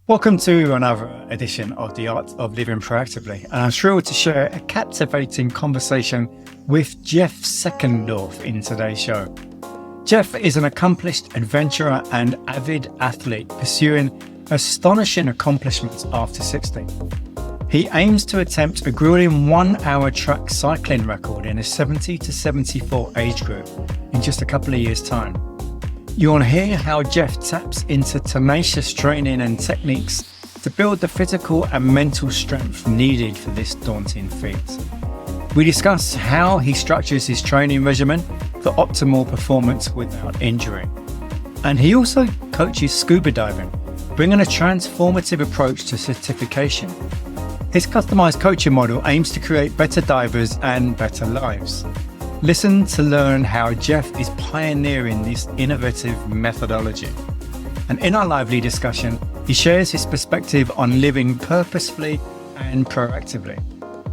Welcome to another edition of The Art of Living Proactively, and I'm thrilled to share a captivating conversation with Jeff Seckendorf in today's show. Jeff is an accomplished adventurer and avid athlete pursuing astonishing accomplishments after 60. He aims to attempt a grueling 1-hour track cycling record in a 70 to 74 age group in just a couple of years' time. You'll hear how Jeff taps into tenacious training and techniques to build the physical and mental strength needed for this daunting feat. We discuss how he structures his training regimen for optimal performance without injury. And he also coaches scuba diving, bringing a transformative approach to certification. His customized coaching model aims to create better divers and better lives. Listen to learn how Jeff is pioneering this innovative methodology. And in our lively discussion, he shares his perspective on living purposefully and proactively.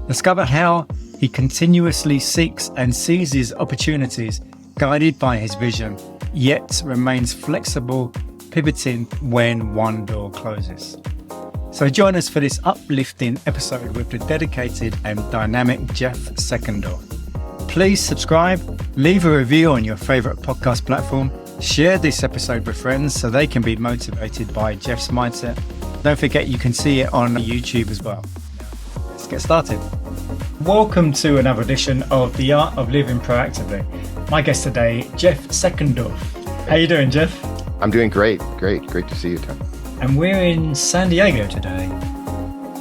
Discover how he continuously seeks and seizes opportunities guided by his vision, yet remains flexible, pivoting when one door closes. So join us for this uplifting episode with the dedicated and dynamic Jeff Seckendorf. Please subscribe, leave a review on your favorite podcast platform, share this episode with friends so they can be motivated by Jeff's mindset. Don't forget you can see it on YouTube as well. Let's get started. Welcome to another edition of The Art of Living Proactively. My guest today, Jeff Seckendorf. How you doing, Jeff? I'm doing great. Great to see you, Tom. And we're in San Diego today.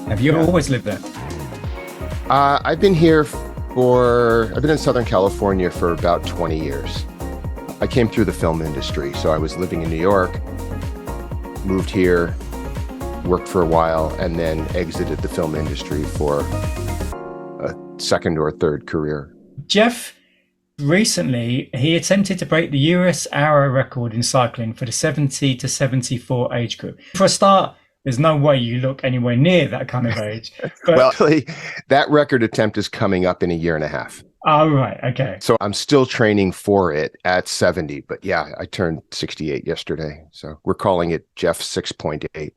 Have you always lived there? I've been in Southern California for about 20 years. I came through the film industry, so I was living in New York, moved here, worked for a while, and then exited the film industry for a second or third career. Jeff, recently, he attempted to break the US hour record in cycling for the 70 to 74 age group. For a start, there's no way you look anywhere near that kind of age. But... Well, actually, that record attempt is coming up in a year and a half. Oh, right. Okay. So I'm still training for it at 70. But yeah, I turned 68 yesterday. So we're calling it Jeff 6.8.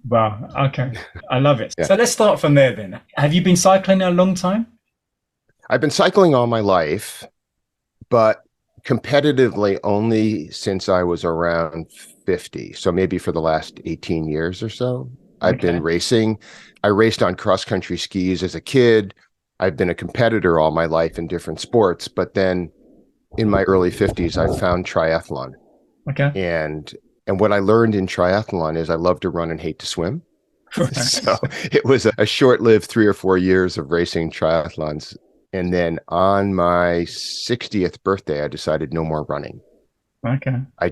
Wow. Okay. I love it. Yeah. So let's start from there then. Have you been cycling a long time? I've been cycling all my life, but competitively only since I was around 50. So maybe for the last 18 years or so, I've been racing. I raced on cross-country skis as a kid. I've been a competitor all my life in different sports. But then in my early 50s, I found triathlon. Okay. And what I learned in triathlon is I love to run and hate to swim. So it was a short-lived 3 or 4 years of racing triathlons. And then on my 60th birthday, I decided no more running. Okay. I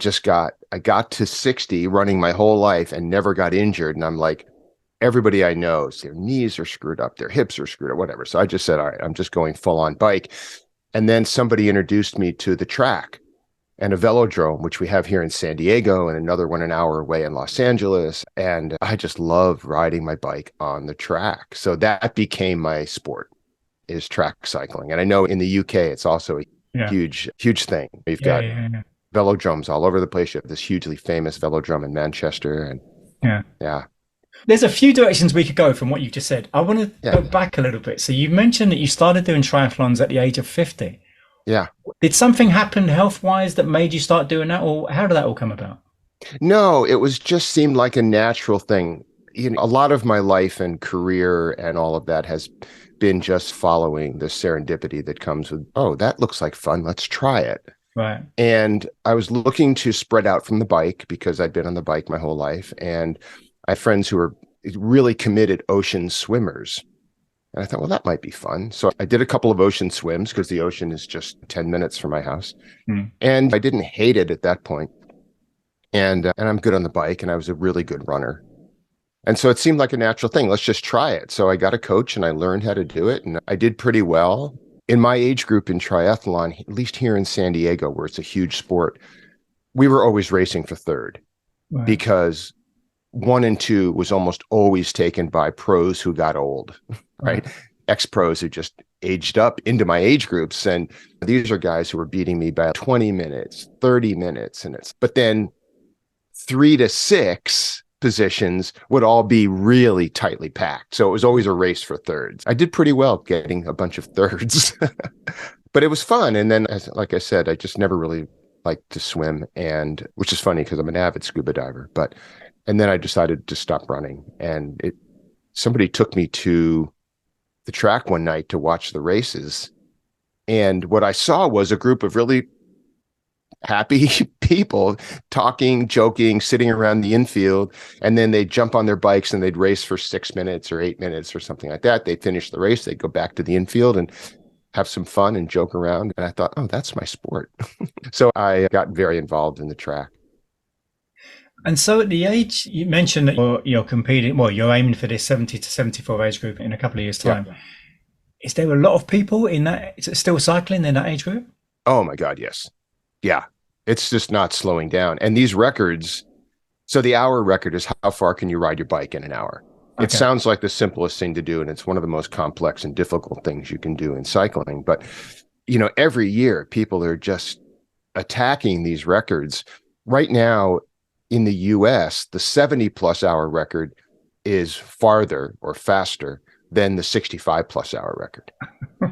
got to 60 running my whole life and never got injured. And I'm like, everybody I know, their knees are screwed up, their hips are screwed up, whatever. So I just said, all right, I'm just going full on bike. And then somebody introduced me to the track and a velodrome, which we have here in San Diego, and another one an hour away in Los Angeles. And I just love riding my bike on the track. So that became my sport, is track cycling. And I know in the UK, it's also a huge thing. You've got velodromes all over the place. You have this hugely famous velodrome in Manchester. And there's a few directions we could go from what you've just said. I want to go back a little bit. So you mentioned that you started doing triathlons at the age of 50. Yeah. Did something happen health-wise that made you start doing that, or how did that all come about? No, it was just seemed like a natural thing. You know, a lot of my life and career and all of that has been just following the serendipity that comes with, oh, that looks like fun. Let's try it. Right. And I was looking to spread out from the bike because I'd been on the bike my whole life. And I had friends who were really committed ocean swimmers. And I thought, well, that might be fun. So I did a couple of ocean swims because the ocean is just 10 minutes from my house. And I didn't hate it at that point. And I'm good on the bike, and I was a really good runner. And so it seemed like a natural thing. Let's just try it. So I got a coach and I learned how to do it. And I did pretty well. In my age group in triathlon, at least here in San Diego, where it's a huge sport, we were always racing for third because 1 and 2 was almost always taken by pros who got old, right? Ex-pros who just aged up into my age groups. And these are guys who were beating me by 20 minutes, 30 minutes. But then 3 to 6, positions would all be really tightly packed. So it was always a race for thirds. I did pretty well getting a bunch of thirds, but it was fun. And then, like I said, I just never really liked to swim, and which is funny because I'm an avid scuba diver. And then I decided to stop running, and somebody took me to the track one night to watch the races. And what I saw was a group of really happy people talking, joking, sitting around the infield, and then they'd jump on their bikes and they'd race for 6 minutes or 8 minutes or something like that. They'd finish the race, they'd go back to the infield and have some fun and joke around. And I thought, oh, that's my sport. So I got very involved in the track. And so at the age you mentioned that you're competing, well, you're aiming for this 70 to 74 age group in a couple of years' time. Yeah. Is there a lot of people in that, is it still cycling in that age group? Oh my God, yes. Yeah. It's just not slowing down. And these records, so the hour record is how far can you ride your bike in an hour? Okay. It sounds like the simplest thing to do, and it's one of the most complex and difficult things you can do in cycling. But, every year people are just attacking these records. Right now in the US, the 70+ hour record is farther or faster than the 65+ hour record.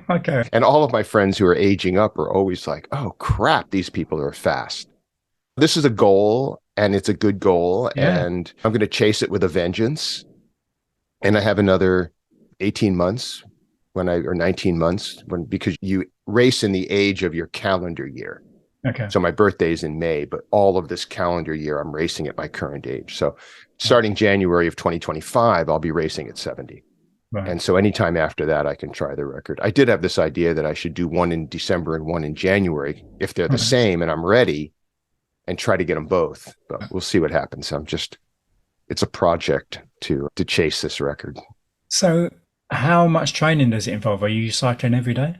Okay. And all of my friends who are aging up are always like, oh crap, these people are fast. This is a goal, and it's a good goal. Yeah. And I'm going to chase it with a vengeance. And I have another 18 months or 19 months because you race in the age of your calendar year. Okay. So my birthday is in May, but all of this calendar year, I'm racing at my current age. So starting January of 2025, I'll be racing at 70. Right. And so anytime after that, I can try the record. I did have this idea that I should do one in December and one in January if they're the same and I'm ready, and try to get them both. But we'll see what happens. It's a project to chase this record. So how much training does it involve? Are you cycling every day?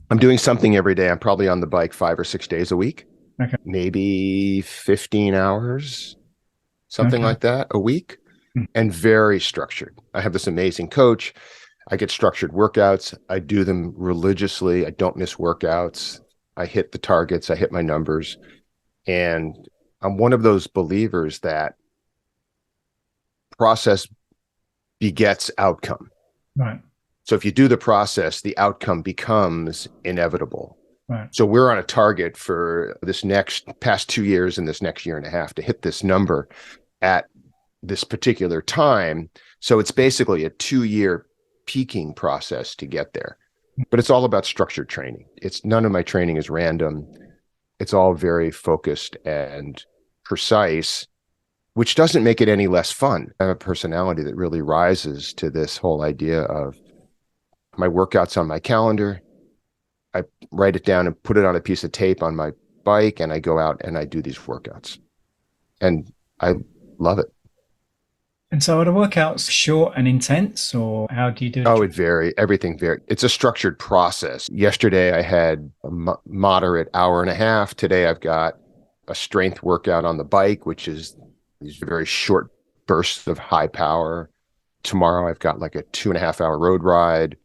I'm doing something every day. I'm probably on the bike 5 or 6 days a week. Okay. Maybe 15 hours, something like that a week. And very structured. I have this amazing coach. I get structured workouts. I do them religiously. I don't miss workouts. I hit the targets. I hit my numbers. And I'm one of those believers that process begets outcome. Right. So if you do the process, the outcome becomes inevitable. Right. So we're on a target for this past 2 years and this next year and a half to hit this number at this particular time. So it's basically a 2-year peaking process to get there. But it's all about structured training. None of my training is random. It's all very focused and precise, which doesn't make it any less fun. I have a personality that really rises to this whole idea of my workouts on my calendar. I write it down and put it on a piece of tape on my bike, and I go out and I do these workouts. And I love it. And so are the workouts short and intense, or how do you do it? Oh, it varies. Everything varies. It's a structured process. Yesterday, I had a moderate hour and a half. Today, I've got a strength workout on the bike, which is these very short bursts of high power. Tomorrow, I've got like a 2.5 hour road ride.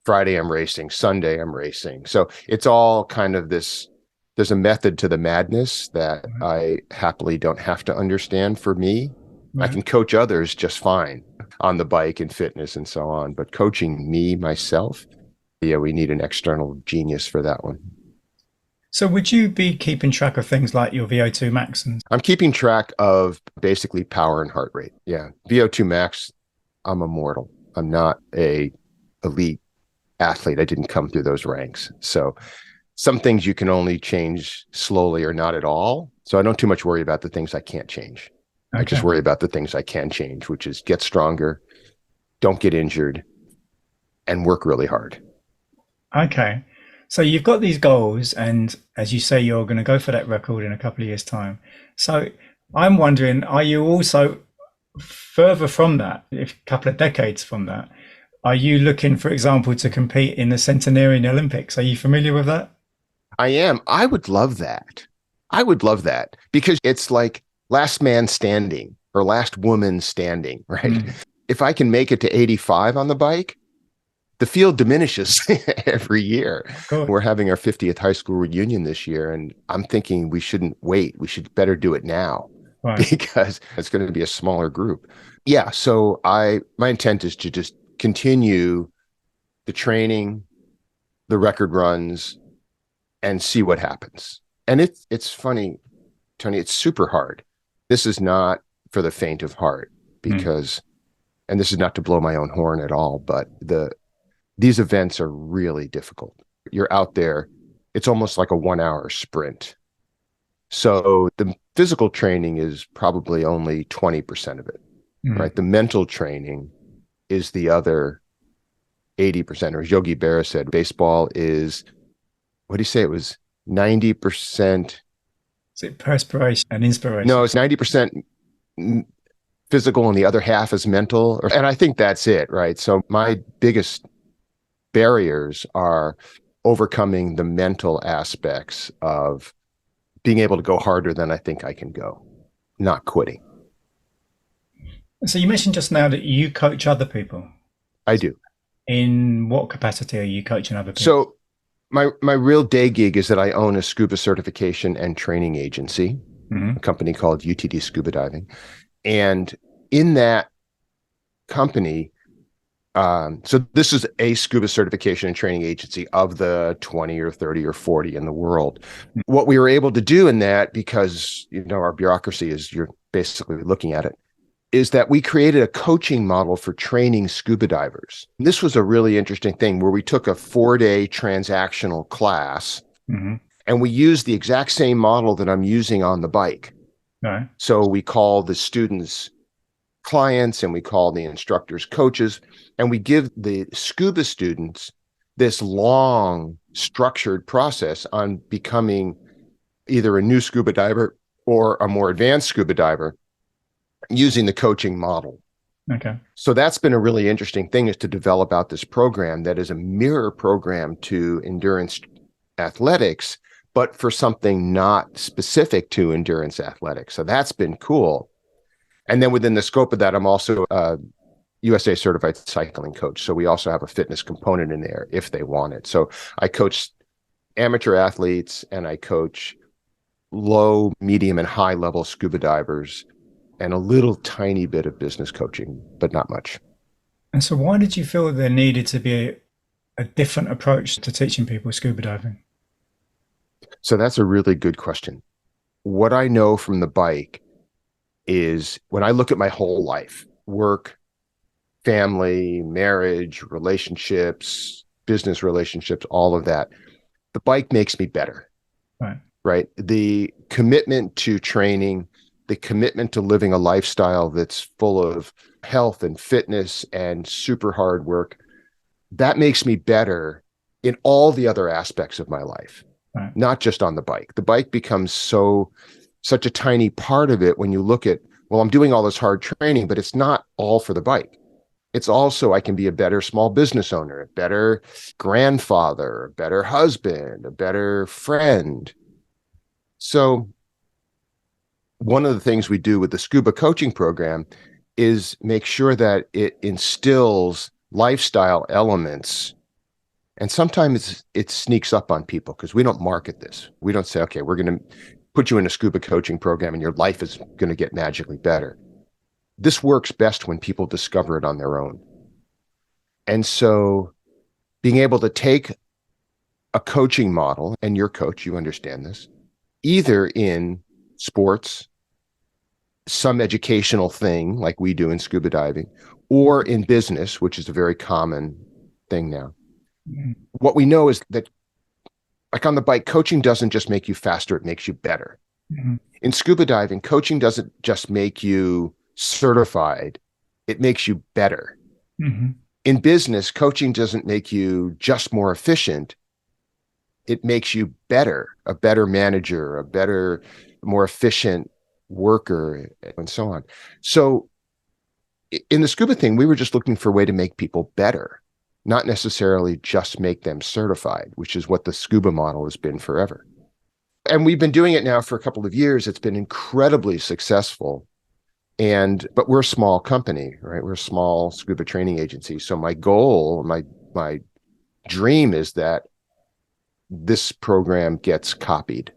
Friday, I'm racing. Sunday, I'm racing. So it's all kind of this. There's a method to the madness that I happily don't have to understand for me. Right. I can coach others just fine on the bike and fitness and so on, but coaching myself, we need an external genius for that one. So would you be keeping track of things like your VO2 max? I'm keeping track of basically power and heart rate. Yeah. VO2 max, I'm immortal. I'm not a elite athlete. I didn't come through those ranks. So some things you can only change slowly or not at all. So I don't too much worry about the things I can't change. Okay. I just worry about the things I can change, which is get stronger, don't get injured, and work really hard. Okay. So you've got these goals, and as you say, you're going to go for that record in a couple of years' time. So I'm wondering, are you also further from that, a couple of decades from that? Are you looking, for example, to compete in the centenarian Olympics? Are you familiar with that? I am. I would love that. I would love that because it's like last man standing or last woman standing, right? If I can make it to 85 on the bike, the field diminishes every year. Cool. We're having our 50th high school reunion this year, and I'm thinking we shouldn't wait. We should better do it now. Right. because it's going to be a smaller group. Yeah. So my intent is to just continue the training, the record runs, and see what happens. And it's funny, Tony, it's super hard. This is not for the faint of heart because, and this is not to blow my own horn at all, but these events are really difficult. You're out there, it's almost like a 1 hour sprint. So the physical training is probably only 20% of it, right? The mental training is the other 80%. Or as Yogi Berra said, baseball is, what do you say? It was 90%. Is it perspiration and inspiration? No, it's 90% physical and the other half is mental. And I think that's it, right? So my biggest barriers are overcoming the mental aspects of being able to go harder than I think I can go, not quitting. So you mentioned just now that you coach other people. I do. In what capacity are you coaching other people? So my real day gig is that I own a scuba certification and training agency, a company called UTD Scuba Diving. And in that company, so this is a scuba certification and training agency of the 20 or 30 or 40 in the world. What we were able to do in that, because our bureaucracy is, you're basically looking at it, is that we created a coaching model for training scuba divers. This was a really interesting thing where we took a 4-day transactional class and we used the exact same model that I'm using on the bike. Right. So we call the students clients and we call the instructors coaches, and we give the scuba students this long structured process on becoming either a new scuba diver or a more advanced scuba diver using the coaching model. Okay. So that's been a really interesting thing, is to develop out this program that is a mirror program to endurance athletics, but for something not specific to endurance athletics. So that's been cool. And then within the scope of that, I'm also a USA certified cycling coach. So we also have a fitness component in there if they want it. So I coach amateur athletes and I coach low, medium, and high level scuba divers, and a little tiny bit of business coaching, but not much. And so why did you feel that there needed to be a different approach to teaching people scuba diving? So that's a really good question. What I know from the bike is, when I look at my whole life, work, family, marriage, relationships, business relationships, all of that, the bike makes me better. Right? The commitment to training, the commitment to living a lifestyle that's full of health and fitness and super hard work, that makes me better in all the other aspects of my life, not just on the bike. The bike becomes such a tiny part of it when you look at, well, I'm doing all this hard training, but it's not all for the bike. It's also, I can be a better small business owner, a better grandfather, a better husband, a better friend. So one of the things we do with the scuba coaching program is make sure that it instills lifestyle elements. And sometimes it sneaks up on people because we don't market this. We don't say, okay, we're going to put you in a scuba coaching program and your life is going to get magically better. This works best when people discover it on their own. And so being able to take a coaching model, and you're a coach, you understand this, either in sports, some educational thing like we do in scuba diving, or in business, which is a very common thing now. What we know is that, like on the bike, coaching doesn't just make you faster, it makes you better. In scuba diving, coaching doesn't just make you certified, it makes you better. In business, coaching doesn't make you just more efficient, it makes you better, a better manager, a better, more efficient worker, and so on. So in the scuba thing, we were just looking for a way to make people better, not necessarily just make them certified, which is what the scuba model has been forever. And we've been doing it now for a couple of years. It's been incredibly successful. But we're a small company, right? We're a small scuba training agency. So my goal, my dream is that this program gets copied.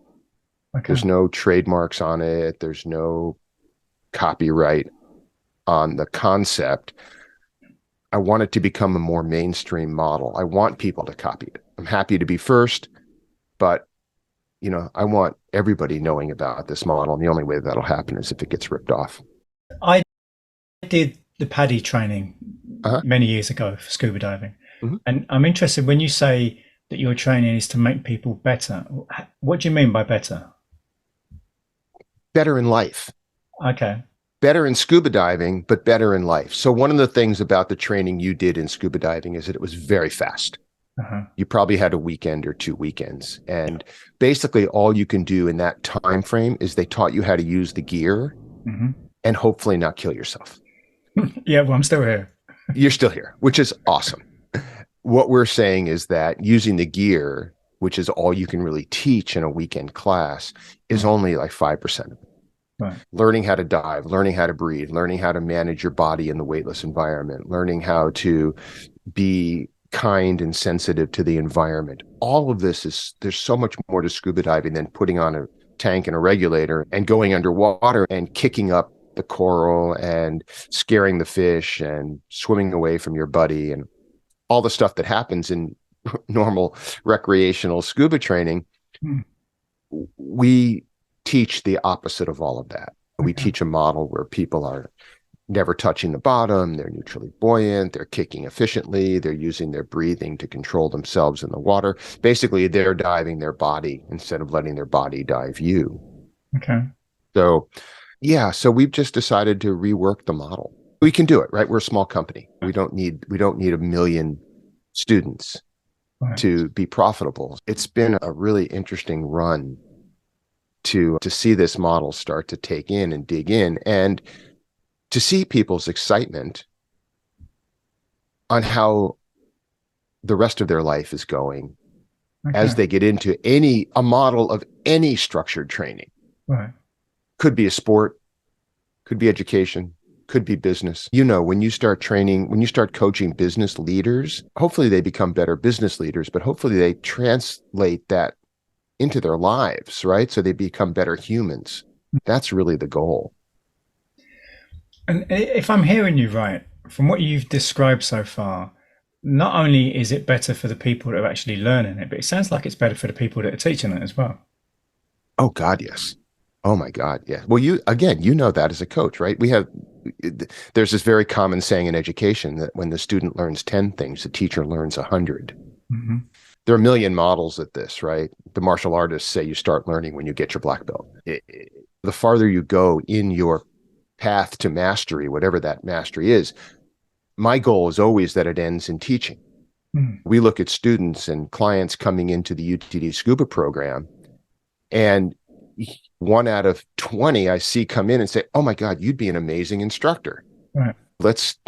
There's no trademarks on it. There's no copyright on the concept. I want it to become a more mainstream model. I want people to copy it. I'm happy to be first, but I want everybody knowing about this model. And the only way that'll happen is if it gets ripped off. I did the PADI training Uh-huh. many years ago for scuba diving. Mhm. And I'm interested when you say that your training is to make people better. What do you mean by better? Better in life. Okay. Better in scuba diving, but better in life. So one of the things about the training you did in scuba diving is that it was very fast. Uh-huh. You probably had a weekend or 2 weekends. And basically all you can do in that time frame is they taught you how to use the gear and hopefully not kill yourself. Yeah, well, I'm still here. You're still here, which is awesome. What we're saying is that using the gear, which is all you can really teach in a weekend class, is only like 5% of it. Right. Learning how to dive, learning how to breathe, learning how to manage your body in the weightless environment, learning how to be kind and sensitive to the environment. All of this there's so much more to scuba diving than putting on a tank and a regulator and going underwater and kicking up the coral and scaring the fish and swimming away from your buddy and all the stuff that happens in normal recreational scuba training. We teach the opposite of all of that. We teach a model where people are never touching the bottom, they're neutrally buoyant, they're kicking efficiently, they're using their breathing to control themselves in the water. Basically, they're diving their body instead of letting their body dive you. Okay. So, yeah, so we've just decided to rework the model. We can do it, right? We're a small company. We don't need 1 million students to be profitable. It's been a really interesting run to see this model start to take in and dig in, and to see people's excitement on how the rest of their life is going as they get into a model of any structured training. Right. Could be a sport, could be education, could be business. When you start coaching business leaders, hopefully they become better business leaders, but hopefully they translate that into their lives, right? So they become better humans. That's really the goal. And if I'm hearing you right, from what you've described so far, not only is it better for the people that are actually learning it, but it sounds like it's better for the people that are teaching it as well. Oh God, yes. Oh my God, yeah. Well, you know that as a coach, right? There's this very common saying in education that when the student learns 10 things, the teacher learns 100. There are a million models at this, right? The martial artists say you start learning when you get your black belt. The farther you go in your path to mastery, whatever that mastery is, my goal is always that it ends in teaching. We look at students and clients coming into the UTD Scuba program, and 1 out of 20 I see come in and say, oh my God, you'd be an amazing instructor. Right. Let's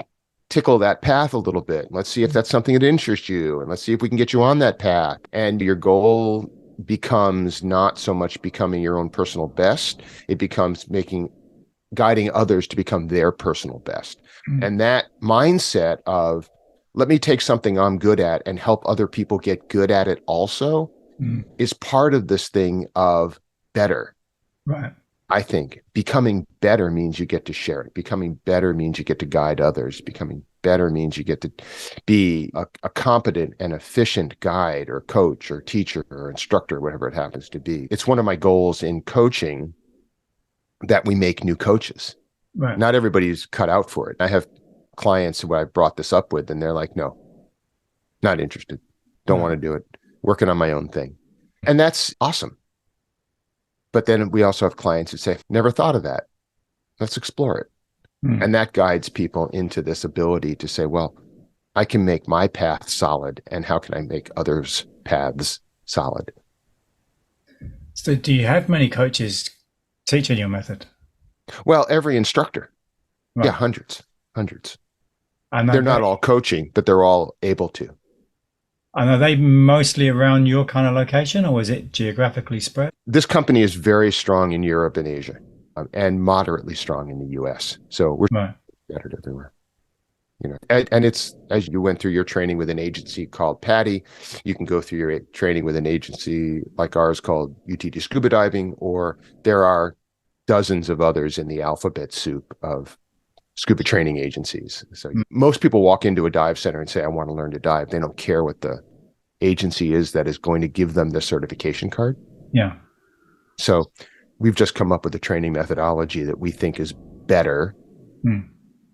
tickle that path a little bit. Let's see if that's something that interests you, and let's see if we can get you on that path. And your goal becomes not so much becoming your own personal best, it becomes guiding others to become their personal best. And that mindset of, let me take something I'm good at and help other people get good at it also, is part of this thing of better. Right. I think becoming better means you get to share it. Becoming better means you get to guide others. Becoming better means you get to be a competent and efficient guide or coach or teacher or instructor, whatever it happens to be. It's one of my goals in coaching that we make new coaches. Right. Not everybody's cut out for it. I have clients who I brought this up with, and they're like, no, not interested. Don't want to do it. Working on my own thing. And that's awesome. But then we also have clients who say, never thought of that. Let's explore it. And that guides people into this ability to say, well, I can make my path solid, and how can I make others' paths solid? So do you have many coaches teaching your method? Well, every instructor. Right. Yeah, hundreds. And they're not all coaching, but they're all able to. And are they mostly around your kind of location, or is it geographically spread? This company is very strong in Europe and Asia, and moderately strong in the US. So we're scattered everywhere. And it's, as you went through your training with an agency called PADI, you can go through your training with an agency like ours called UTD Scuba Diving, or there are dozens of others in the alphabet soup of scuba training agencies. So most people walk into a dive center and say, I want to learn to dive. They don't care what the agency is that is going to give them the certification card. Yeah. So we've just come up with a training methodology that we think is better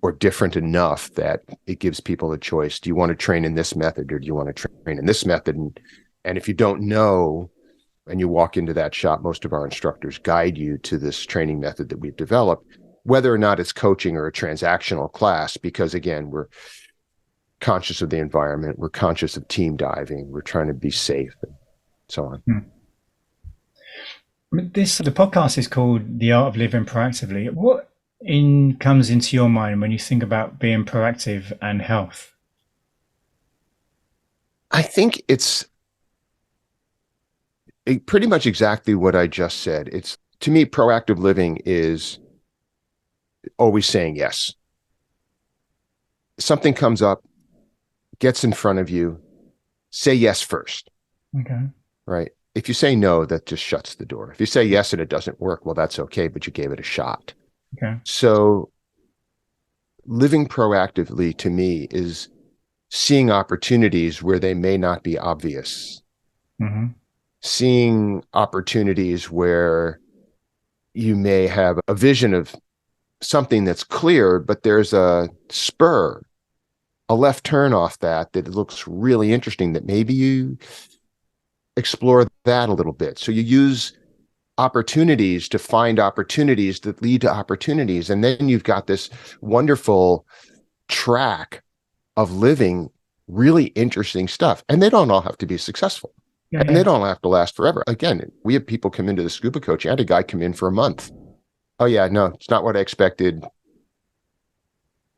or different enough that it gives people a choice. Do you want to train in this method or do you want to train in this method? And if you don't know, and you walk into that shop, most of our instructors guide you to this training method that we've developed, whether or not it's coaching or a transactional class, because again, we're conscious of the environment, we're conscious of team diving, we're trying to be safe and so on. The podcast is called The Art of Living Proactively. What comes into your mind when you think about being proactive and health? I think it's pretty much exactly what I just said. It's, to me, proactive living is always saying yes. Something comes up, gets in front of you, say yes first. Okay. Right? If you say no, that just shuts the door. If you say yes and it doesn't work, well, that's okay, but you gave it a shot. Okay. So living proactively to me is seeing opportunities where they may not be obvious. Mm-hmm. Seeing opportunities where you may have a vision of something that's clear, but there's a spur, a left turn off that looks really interesting, that maybe you explore that a little bit. So you use opportunities to find opportunities that lead to opportunities. And then you've got this wonderful track of living really interesting stuff. And they don't all have to be successful. And they don't have to last forever. Again, we have people come into the scuba coaching. I had a guy come in for a month. Oh yeah, no, it's not what I expected.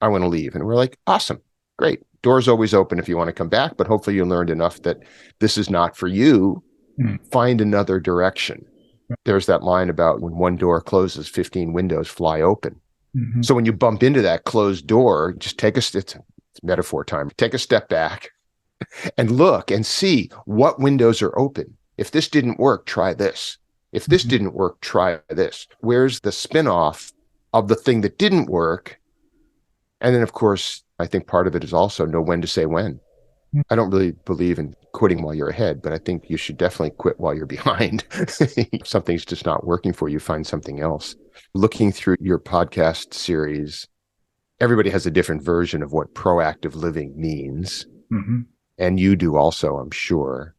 I want to leave. And we're like, awesome, great. Door's always open if you want to come back, but hopefully you learned enough that this is not for you. Find another direction. There's that line about when one door closes, 15 windows fly open. So when you bump into that closed door, just it's metaphor time. Take a step back and look and see what windows are open. If this didn't work, try this. If this didn't work, try this. Where's the spin-off of the thing that didn't work? And then, of course, I think part of it is also know when to say when. I don't really believe in quitting while you're ahead, but I think you should definitely quit while you're behind. If something's just not working for you, find something else. Looking through your podcast series, everybody has a different version of what proactive living means. And you do also, I'm sure.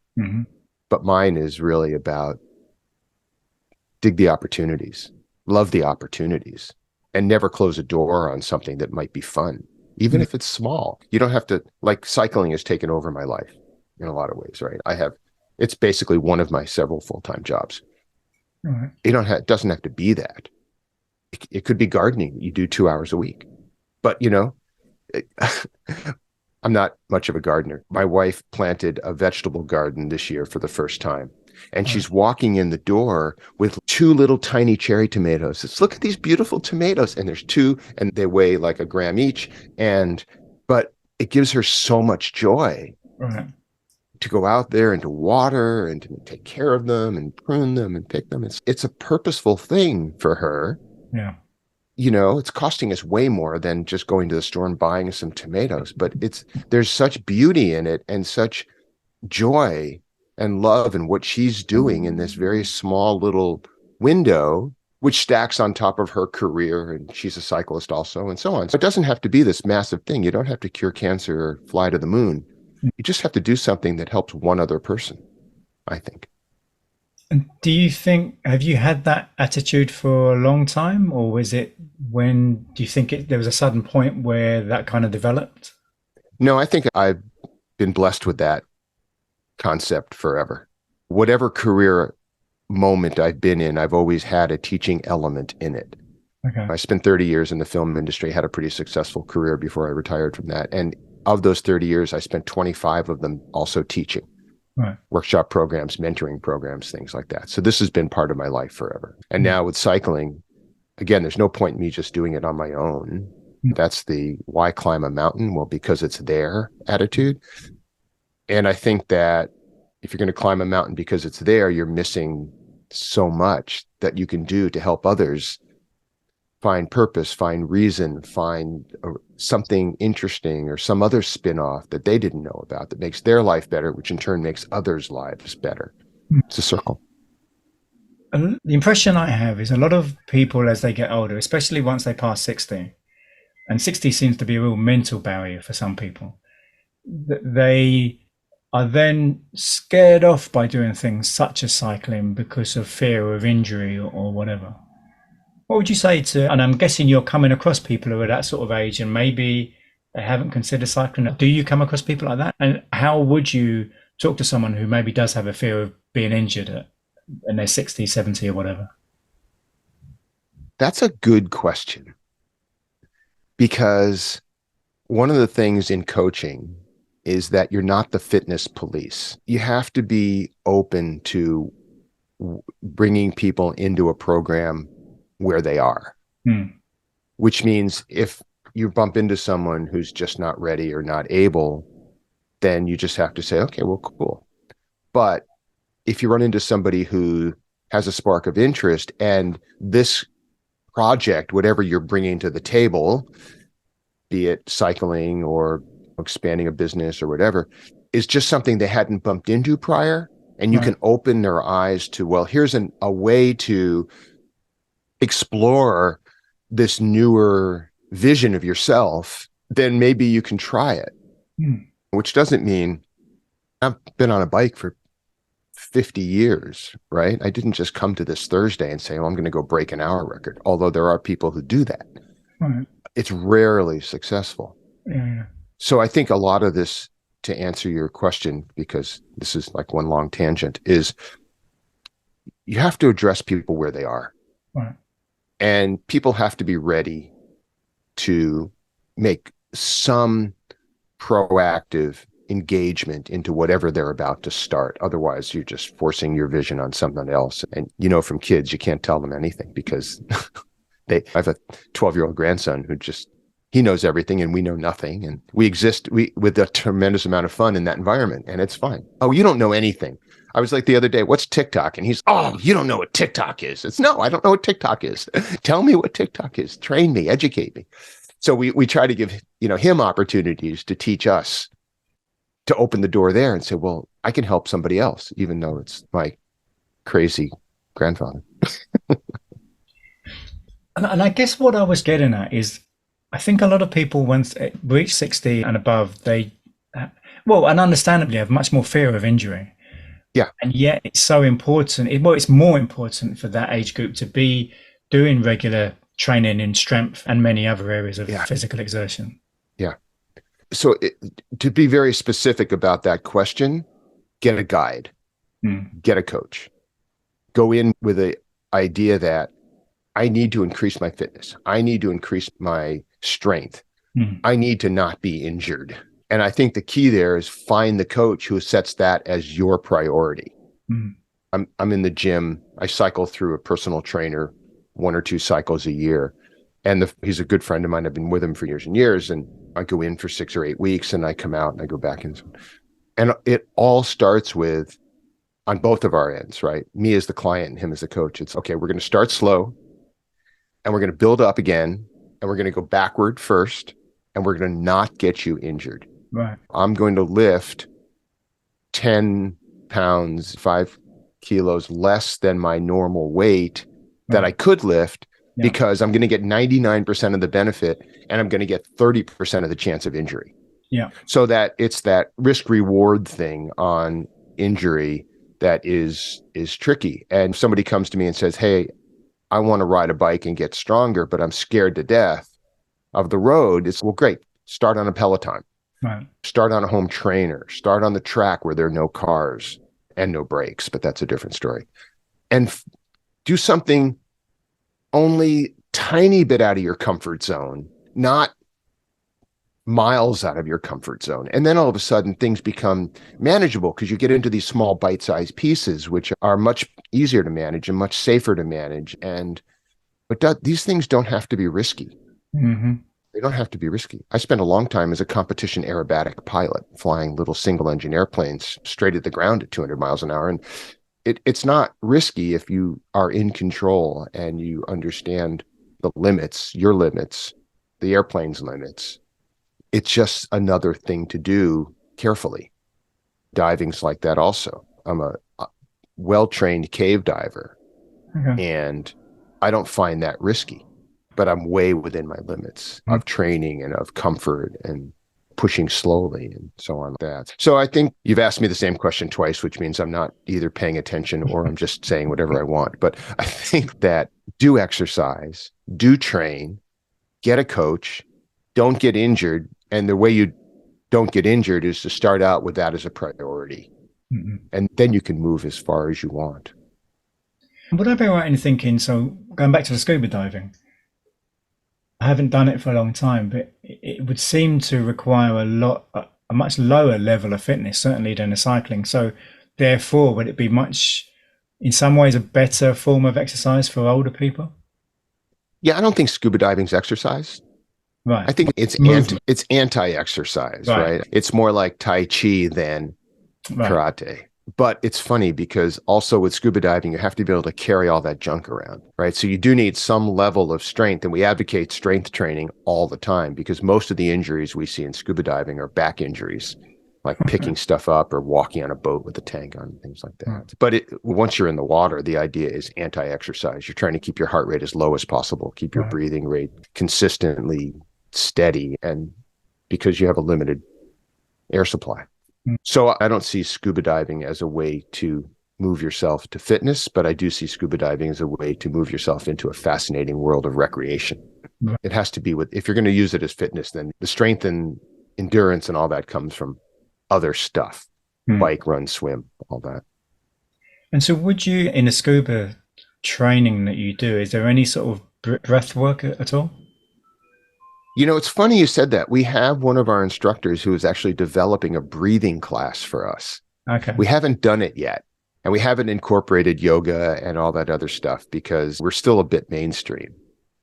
But mine is really about dig the opportunities, love the opportunities, and never close a door on something that might be fun, even if it's small. You don't have to, like, cycling has taken over my life in a lot of ways, right? It's basically one of my several full-time jobs. Right. It doesn't have to be that. It could be gardening. You do 2 hours a week. But, I'm not much of a gardener. My wife planted a vegetable garden this year for the first time. And she's walking in the door with 2 little tiny cherry tomatoes. It's, look at these beautiful tomatoes. And there's 2, and they weigh like a gram each. But it gives her so much joy to go out there and to water and to take care of them and prune them and pick them. It's a purposeful thing for her. Yeah. It's costing us way more than just going to the store and buying some tomatoes, but there's such beauty in it and such joy and love in what she's doing in this very small little window, which stacks on top of her career. And she's a cyclist also, and so on. So it doesn't have to be this massive thing. You don't have to cure cancer or fly to the moon. You just have to do something that helps one other person, I think. And do you think, have you had that attitude for a long time, or was it do you think there was a sudden point where that kind of developed? No, I think I've been blessed with that concept forever. Whatever career moment I've been in, I've always had a teaching element in it. Okay. I spent 30 years in the film industry, had a pretty successful career before I retired from that. And of those 30 years, I spent 25 of them also teaching. Right. Workshop programs, mentoring programs, things like that. So this has been part of my life forever. And now with cycling, again, there's no point in me just doing it on my own. That's the why climb a mountain? Well, because it's there attitude. And I think that if you're going to climb a mountain because it's there, you're missing so much that you can do to help others find purpose, find reason, find something interesting or some other spin-off that they didn't know about that makes their life better, which in turn makes others' lives better. It's a circle. And the impression I have is a lot of people as they get older, especially once they pass 60, and 60 seems to be a real mental barrier for some people, they are then scared off by doing things such as cycling because of fear of injury or whatever. What would you say to, and I'm guessing you're coming across people who are that sort of age and maybe they haven't considered cycling. Do you come across people like that? And how would you talk to someone who maybe does have a fear of being injured and they're 60, 70 or whatever? That's a good question, because one of the things in coaching is that you're not the fitness police. You have to be open to bringing people into a program where they are, which means if you bump into someone who's just not ready or not able, then you just have to say, okay, well, cool. But if you run into somebody who has a spark of interest and this project, whatever you're bringing to the table, be it cycling or expanding a business or whatever, is just something they hadn't bumped into prior, and you can open their eyes to, well, here's a way to explore this newer vision of yourself, then maybe you can try it. Which doesn't mean I've been on a bike for 50 years, right? I didn't just come to this Thursday and say, oh, I'm going to go break an hour record, although there are people who do that. It's rarely successful. So I think a lot of this, to answer your question, because this is like one long tangent, is you have to address people where they are. And people have to be ready to make some proactive engagement into whatever they're about to start. Otherwise, you're just forcing your vision on someone else. And from kids, you can't tell them anything because I have a 12-year-old grandson who he knows everything and we know nothing. And we exist with a tremendous amount of fun in that environment, and it's fine. Oh, you don't know anything. I was like the other day, what's TikTok? And he's, oh, you don't know what TikTok is. It's no, I don't know what TikTok is. Tell me what TikTok is. Train me, educate me. So we try to give, him opportunities to teach us, to open the door there and say, well, I can help somebody else, even though it's my crazy grandfather. And I guess what I was getting at is, I think a lot of people, once they reach 60 and above, and understandably have much more fear of injury. Yeah. And yet it's so important. It's more important for that age group to be doing regular training in strength and many other areas of physical exertion. Yeah. So to be very specific about that question, get a guide, get a coach, go in with the idea that I need to increase my fitness. I need to increase my strength. I need to not be injured. And I think the key there is find the coach who sets that as your priority. I'm in the gym. I cycle through a personal trainer 1 or 2 cycles a year. And he's a good friend of mine. I've been with him for years and years. And I go in for 6 or 8 weeks and I come out and I go back in. And it all starts with, on both of our ends, right? Me as the client and him as the coach. It's okay, we're going to start slow and we're going to build up again and we're going to go backward first and we're going to not get you injured. Right. I'm going to lift 10 pounds, 5 kilos less than my normal weight that I could lift because I'm going to get 99% of the benefit and I'm going to get 30% of the chance of injury. Yeah. So that it's that risk reward thing on injury that is tricky. And if somebody comes to me and says, hey, I want to ride a bike and get stronger, but I'm scared to death of the road. It's, well, great. Start on a Peloton. Right. Start on a home trainer. Start on the track where there are no cars and no brakes, but that's a different story. And do something only tiny bit out of your comfort zone, not miles out of your comfort zone. And then all of a sudden things become manageable because you get into these small bite-sized pieces, which are much easier to manage and much safer to manage. But these things don't have to be risky. They don't have to be risky. I spent a long time as a competition aerobatic pilot, flying little single engine airplanes straight at the ground at 200 miles an hour. And it's not risky if you are in control and you understand the limits, your limits, the airplane's limits. It's just another thing to do carefully. Diving's like that also. I'm a well-trained cave diver, and I don't find that risky, but I'm way within my limits of training and of comfort and pushing slowly and so on like that. So I think you've asked me the same question twice, which means I'm not either paying attention or I'm just saying whatever I want. But I think that do exercise, do train, get a coach, don't get injured. And the way you don't get injured is to start out with that as a priority. And then you can move as far as you want. Would I be right in thinking, so going back to the scuba diving, I haven't done it for a long time, but it would seem to require a much lower level of fitness, certainly than the cycling. So therefore, would it be much, in some ways, a better form of exercise for older people? Yeah, I don't think scuba diving's exercise. Right. I think it's anti-exercise, right? It's more like Tai Chi than karate. But it's funny because also with scuba diving, you have to be able to carry all that junk around, right? So you do need some level of strength, and we advocate strength training all the time because most of the injuries we see in scuba diving are back injuries, like picking stuff up or walking on a boat with a tank on, things like that. But once you're in the water, the idea is anti-exercise. You're trying to keep your heart rate as low as possible, keep your breathing rate consistently steady, and because you have a limited air supply. So I don't see scuba diving as a way to move yourself to fitness, but I do see scuba diving as a way to move yourself into a fascinating world of recreation. It has to be if you're going to use it as fitness, then the strength and endurance and all that comes from other stuff, bike, run, swim, all that. And so would you, in the scuba training that you do, is there any sort of breath work at all? You know, it's funny you said that. We have one of our instructors who is actually developing a breathing class for us. Okay. We haven't done it yet. And we haven't incorporated yoga and all that other stuff because we're still a bit mainstream.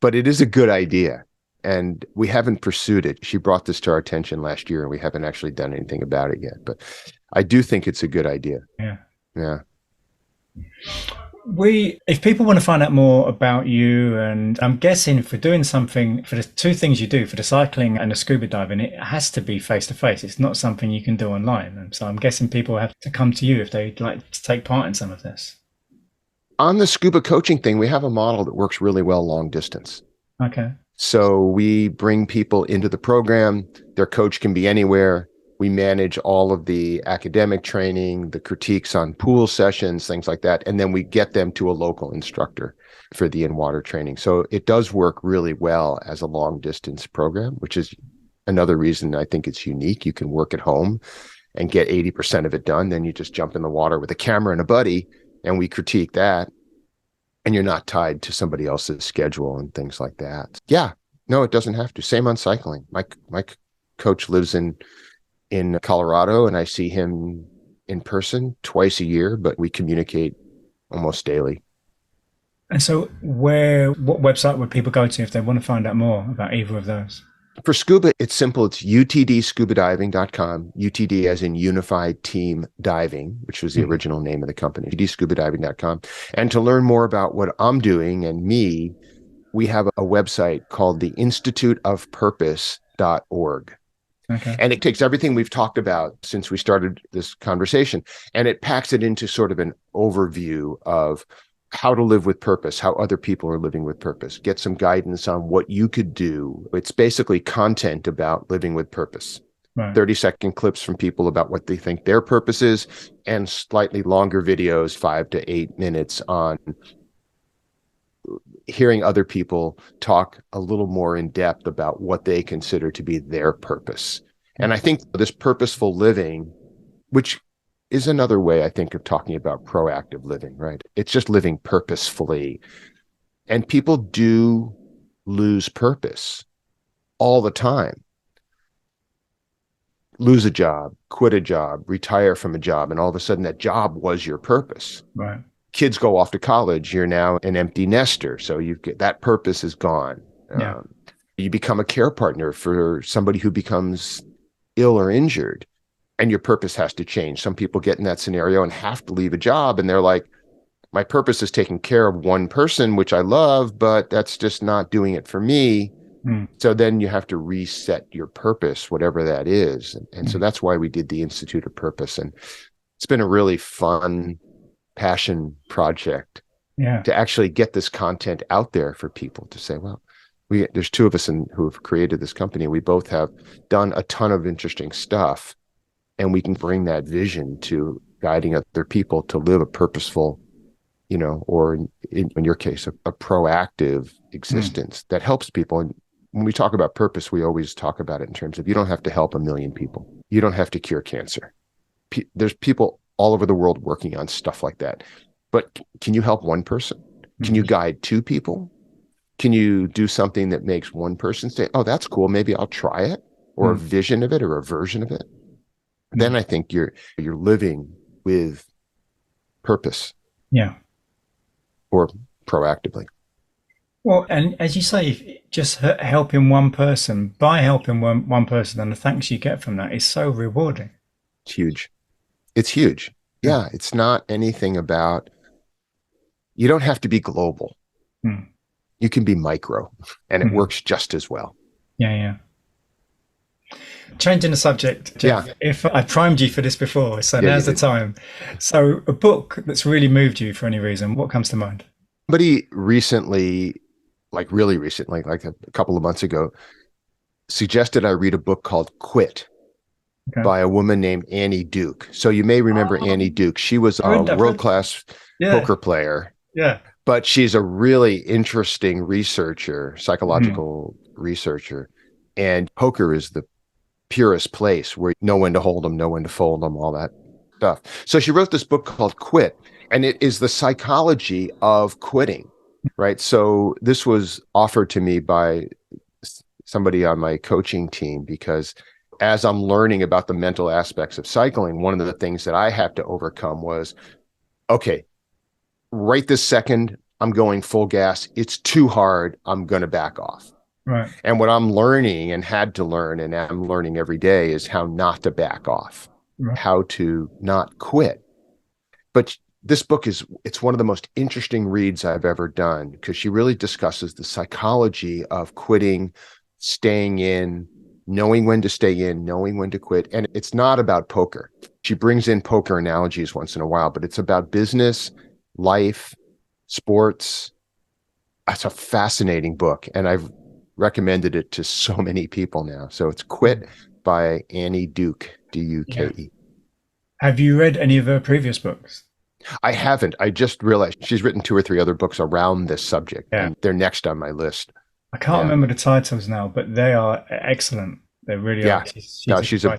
But it is a good idea. And we haven't pursued it. She brought this to our attention last year and we haven't actually done anything about it yet. But I do think it's a good idea. Yeah. If people want to find out more about you, and I'm guessing for doing something, for the two things you do, for the cycling and the scuba diving, it has to be face to face. It's not something you can do online. And so I'm guessing people have to come to you if they'd like to take part in some of this. On the scuba coaching thing, we have a model that works really well long distance. Okay. So we bring people into the program. Their coach can be anywhere. We manage all of the academic training, the critiques on pool sessions, things like that. And then we get them to a local instructor for the in-water training. So it does work really well as a long distance program, which is another reason I think it's unique. You can work at home and get 80% of it done. Then you just jump in the water with a camera and a buddy, and we critique that. And you're not tied to somebody else's schedule and things like that. Yeah, no, it doesn't have to. Same on cycling. My coach lives in Colorado, and I see him in person twice a year, but we communicate almost daily. And so what website would people go to if they want to find out more about either of those? For scuba, it's simple. It's utdscubadiving.com, UTD as in Unified Team Diving, which was the original name of the company, utdscubadiving.com. And to learn more about what I'm doing and me, we have a website called the instituteofpurpose.org. Okay. And it takes everything we've talked about since we started this conversation, and it packs it into sort of an overview of how to live with purpose, how other people are living with purpose, get some guidance on what you could do. It's basically content about living with purpose. Right. 30-second clips from people about what they think their purpose is, and slightly longer videos, 5 to 8 minutes, on hearing other people talk a little more in depth about what they consider to be their purpose. And I think this purposeful living, which is another way I think of talking about proactive living, right? It's just living purposefully. And people do lose purpose all the time. Lose a job, quit a job, retire from a job, and all of a sudden that job was your purpose. Right. Kids go off to college, you're now an empty nester. So that purpose is gone. Yeah. You become a care partner for somebody who becomes ill or injured, and your purpose has to change. Some people get in that scenario and have to leave a job, and they're like, my purpose is taking care of one person, which I love, but that's just not doing it for me. So then you have to reset your purpose, whatever that is. And so that's why we did the Institute of Purpose. And it's been a really fun passion project to actually get this content out there for people to say, well, there's two of us who have created this company. We both have done a ton of interesting stuff, and we can bring that vision to guiding other people to live a purposeful, or in your case, a proactive existence that helps people. And when we talk about purpose, we always talk about it in terms of, you don't have to help 1 million people. You don't have to cure cancer. There's people all over the world working on stuff like that. But can you help one person? Can you guide 2 people? Can you do something that makes one person say, oh, that's cool, maybe I'll try it, or a vision of it, or a version of it? Then I think you're living with purpose. Yeah. Or proactively. Well, and as you say, just helping one person, by helping one person, and the thanks you get from that is so rewarding. It's huge. It's huge. Yeah. It's not anything about, you don't have to be global. You can be micro, and it works just as well. Yeah. Changing the subject, Jeff, if I primed you for this before, so now's the time. So a book that's really moved you for any reason, what comes to mind? Somebody recently, really recently, like a couple of months ago, suggested I read a book called Quit by a woman named Annie Duke. So you may remember Annie Duke. She was a world-class poker player. Yeah. But she's a really interesting researcher, psychological researcher. And poker is the purest place where you know when to hold them, know when to fold them, all that stuff. So she wrote this book called Quit, and it is the psychology of quitting, right? So this was offered to me by somebody on my coaching team, because as I'm learning about the mental aspects of cycling, one of the things that I have to overcome was, okay, right this second, I'm going full gas. It's too hard. I'm going to back off. Right. And what I'm learning and had to learn, and I'm learning every day, is how not to back off, how to not quit. But this book it's one of the most interesting reads I've ever done, because she really discusses the psychology of quitting, staying in, knowing when to stay in, knowing when to quit. And it's not about poker. She brings in poker analogies once in a while, but it's about business, life, sports. It's a fascinating book, and I've recommended it to so many people now. So it's Quit by Annie Duke, Duke. Have you read any of her previous books? I haven't. I just realized she's written 2 or 3 other books around this subject, and they're next on my list. I can't remember the titles now, but they are excellent. They really are. She's a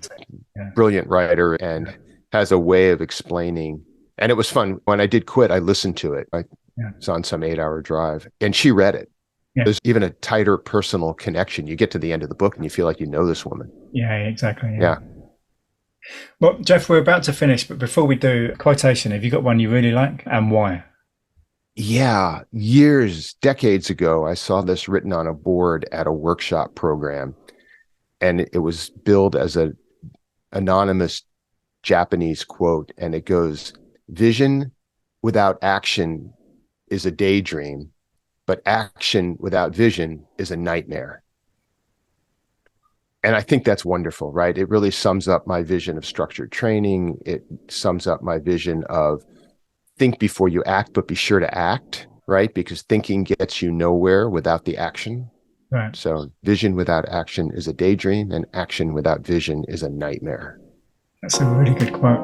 brilliant writer and has a way of explaining. And it was fun. When I did Quit, I listened to it. It's on some 8-hour drive, and she read it. Yeah. There's even a tighter personal connection. You get to the end of the book and you feel like you know this woman. Yeah, exactly. Yeah. Well, Jeff, we're about to finish, but before we do, a quotation. Have you got one you really like, and why? Yeah. Decades ago, I saw this written on a board at a workshop program, and it was billed as an anonymous Japanese quote, and it goes, "Vision without action is a daydream, but action without vision is a nightmare." And I think that's wonderful, right? It really sums up my vision of structured training. It sums up my vision of think before you act, but be sure to act, right? Because thinking gets you nowhere without the action. Right. So vision without action is a daydream, and action without vision is a nightmare. That's a really good quote.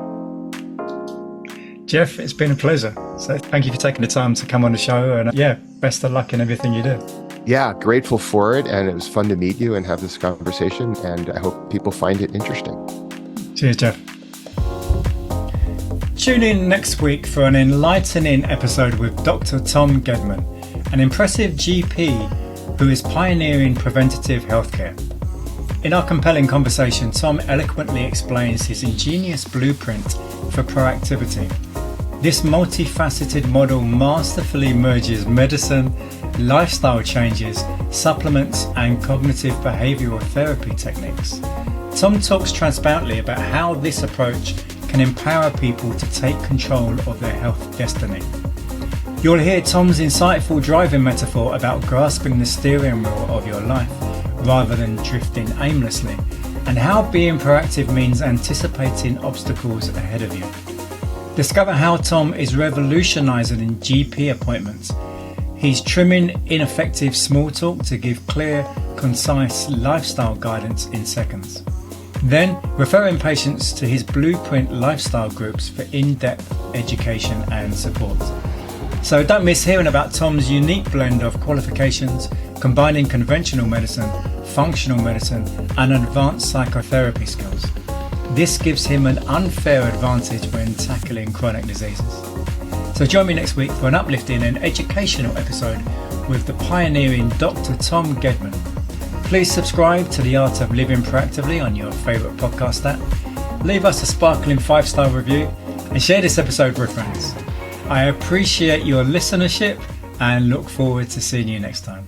Jeff, it's been a pleasure. So thank you for taking the time to come on the show, and best of luck in everything you do. Yeah, grateful for it, and it was fun to meet you and have this conversation, and I hope people find it interesting. Cheers, Jeff. Tune in next week for an enlightening episode with Dr. Tom Gedman, an impressive GP who is pioneering preventative healthcare. In our compelling conversation, Tom eloquently explains his ingenious blueprint for proactivity. This multifaceted model masterfully merges medicine, lifestyle changes, supplements, and cognitive behavioral therapy techniques. Tom talks transparently about how this approach can empower people to take control of their health destiny. You'll hear Tom's insightful driving metaphor about grasping the steering wheel of your life rather than drifting aimlessly, and how being proactive means anticipating obstacles ahead of you. Discover how Tom is revolutionising GP appointments. He's trimming ineffective small talk to give clear, concise lifestyle guidance in seconds. Then, referring patients to his Blueprint lifestyle groups for in-depth education and support. So don't miss hearing about Tom's unique blend of qualifications, combining conventional medicine, functional medicine, and advanced psychotherapy skills. This gives him an unfair advantage when tackling chronic diseases. So join me next week for an uplifting and educational episode with the pioneering Dr. Tom Gedman. Please subscribe to The Art of Living Proactively on your favourite podcast app. Leave us a sparkling 5-star review and share this episode with friends. I appreciate your listenership and look forward to seeing you next time.